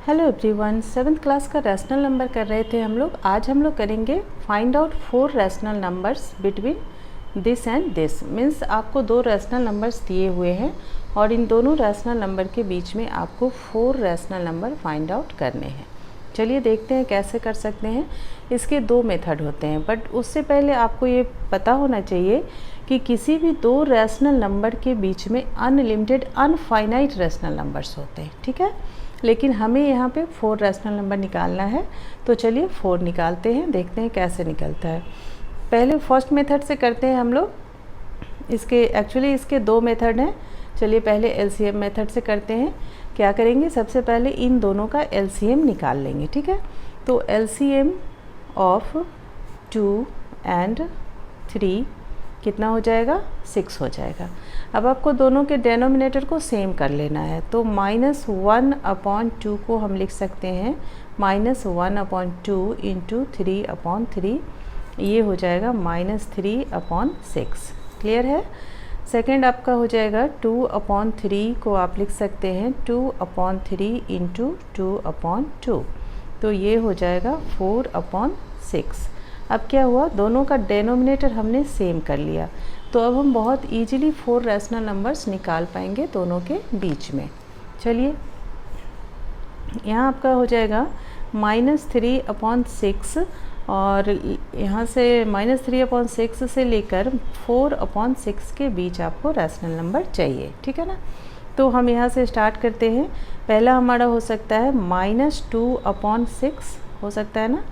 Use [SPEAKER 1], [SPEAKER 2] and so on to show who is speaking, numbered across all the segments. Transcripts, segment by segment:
[SPEAKER 1] Hello everyone, 7th class का rational number कर रहे थे हम लोग। आज हम लोग करेंगे find out 4 rational numbers between this and this. Means आपको 2 रैशनल नंबर्स दिए हुए हैं और इन दोनों रैशनल नंबर के बीच में आपको 4 रैशनल नंबर फाइंड आउट करने हैं। चलिए देखते हैं कैसे कर सकते हैं। इसके 2 मेथड होते हैं, बट उससे पहले आपको ये पता होना चाहिए कि किसी भी 2 रैशनल नंबर के बीच में अनलिमिटेड अनफाइनाइट रैशनल नंबर्स होते हैं, ठीक है। लेकिन हमें यहाँ पे 4 रैशनल नंबर निकालना है, तो चलिए 4 निकालते हैं, देखते हैं कैसे निकलता है। पहले फर्स्ट मेथड से करते हैं हम लोग। इसके 2 मेथड हैं। चलिए पहले एलसीएम मेथड से करते हैं। क्या करेंगे, सबसे पहले इन दोनों का एलसीएम निकाल लेंगे, ठीक है। तो एलसीएम ऑफ 2 एंड 3 कितना हो जाएगा, 6 हो जाएगा। अब आपको दोनों के डेनोमिनेटर को सेम कर लेना है, तो -1/2 को हम लिख सकते हैं -1/2 इंटू 3/3, ये हो जाएगा -3/6। क्लियर है। सेकेंड आपका हो जाएगा 2/3 को आप लिख सकते हैं 2/3 इंटू 2/2, तो ये हो जाएगा 4/6। अब क्या हुआ, दोनों का डेनोमिनेटर हमने सेम कर लिया, तो अब हम बहुत इजीली 4 रैशनल नंबर्स निकाल पाएंगे दोनों के बीच में। चलिए यहाँ आपका हो जाएगा -3/6 और यहाँ से -3/6 से लेकर 4/6 के बीच आपको रैशनल नंबर चाहिए, ठीक है ना। तो हम यहाँ से स्टार्ट करते हैं। पहला हमारा हो सकता है -2/6 हो सकता है ना,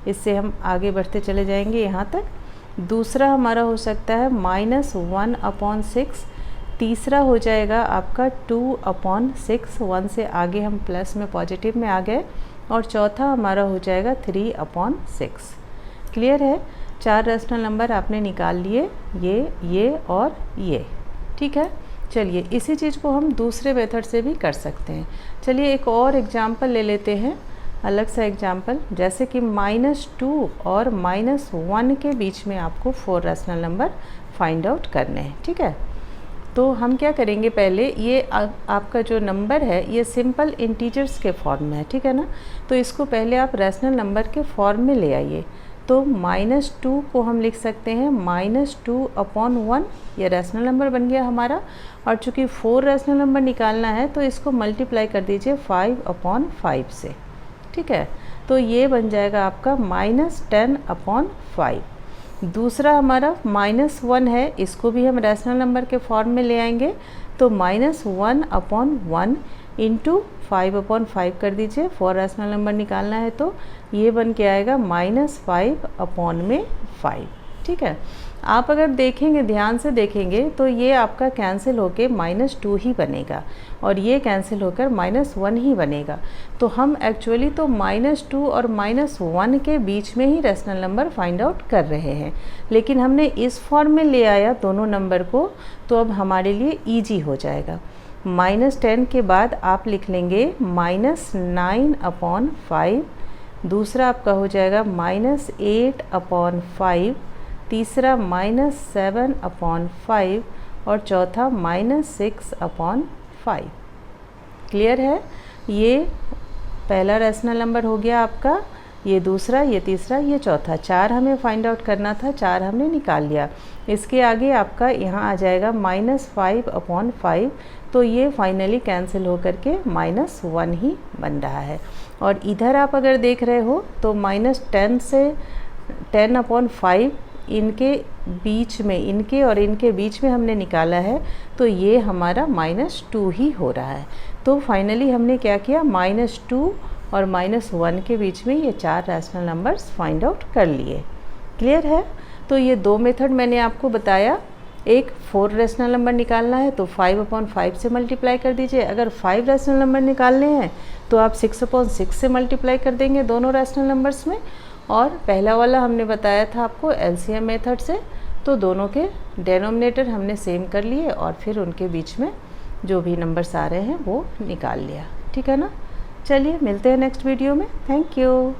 [SPEAKER 1] इससे हम आगे बढ़ते चले जाएंगे यहाँ तक। दूसरा हमारा हो सकता है -1/6। तीसरा हो जाएगा आपका 2/6, 1 से आगे हम प्लस में पॉजिटिव में आ गए। और चौथा हमारा हो जाएगा 3/6। क्लियर है। 4 रैशनल नंबर आपने निकाल लिए, ये और ये, ठीक है। चलिए इसी चीज़ को हम दूसरे मेथड से भी कर सकते हैं। चलिए एक और एग्जाम्पल ले लेते हैं, अलग सा एग्जाम्पल। जैसे कि -2 और -1 के बीच में आपको 4 रैशनल नंबर फाइंड आउट करने हैं, ठीक है। तो हम क्या करेंगे, पहले ये आपका जो नंबर है ये सिंपल इंटीजर्स के फॉर्म में है, ठीक है ना। तो इसको पहले आप रैशनल नंबर के फॉर्म में ले आइए। तो -2 को हम लिख सकते हैं -2/1, ये रैशनल नंबर बन गया हमारा। और चूँकि 4 रैशनल नंबर निकालना है तो इसको मल्टीप्लाई कर दीजिए 5/5 से, ठीक है। तो ये बन जाएगा आपका -10/5। दूसरा हमारा -1 है, इसको भी हम रैशनल नंबर के फॉर्म में ले आएंगे। तो -1/1 इंटू 5/5 कर दीजिए, 4 रैशनल नंबर निकालना है, तो ये बन के आएगा -5/5, ठीक है। आप अगर देखेंगे, ध्यान से देखेंगे, तो ये आपका कैंसिल होके -2 ही बनेगा और ये कैंसिल होकर -1 ही बनेगा। तो हम एक्चुअली तो -2 और -1 के बीच में ही रैशनल नंबर फाइंड आउट कर रहे हैं, लेकिन हमने इस फॉर्म में ले आया दोनों नंबर को, तो अब हमारे लिए ईजी हो जाएगा। -10 के बाद आप लिख लेंगे -9/5। दूसरा आपका हो जाएगा -8/5। तीसरा -7/5 और चौथा -6/5। क्लियर है। ये पहला रैशनल नंबर हो गया आपका, ये दूसरा, ये तीसरा, ये चौथा। 4 हमें फाइंड आउट करना था, 4 हमने निकाल लिया। इसके आगे आपका यहाँ आ जाएगा -5/5, तो ये फाइनली कैंसिल होकर के -1 ही बन रहा है। और इधर आप अगर देख रहे हो तो -10 से 10/5 इनके बीच में, इनके और इनके बीच में हमने निकाला है, तो ये हमारा -2 ही हो रहा है। तो फाइनली हमने क्या किया, -2 और -1 के बीच में ये 4 रैशनल नंबर्स फाइंड आउट कर लिए। क्लियर है। तो ये 2 मेथड मैंने आपको बताया। एक 4 रैशनल नंबर निकालना है तो 5/5 से मल्टीप्लाई कर दीजिए। अगर 5 रैशनल नंबर निकालने हैं तो आप 6/6 से मल्टीप्लाई कर देंगे दोनों रैशनल नंबर्स में। और पहला वाला हमने बताया था आपको एलसीएम मेथड से, तो दोनों के डेनोमिनेटर हमने सेम कर लिए और फिर उनके बीच में जो भी नंबर्स आ रहे हैं वो निकाल लिया, ठीक है ना। चलिए मिलते हैं नेक्स्ट वीडियो में। Thank you.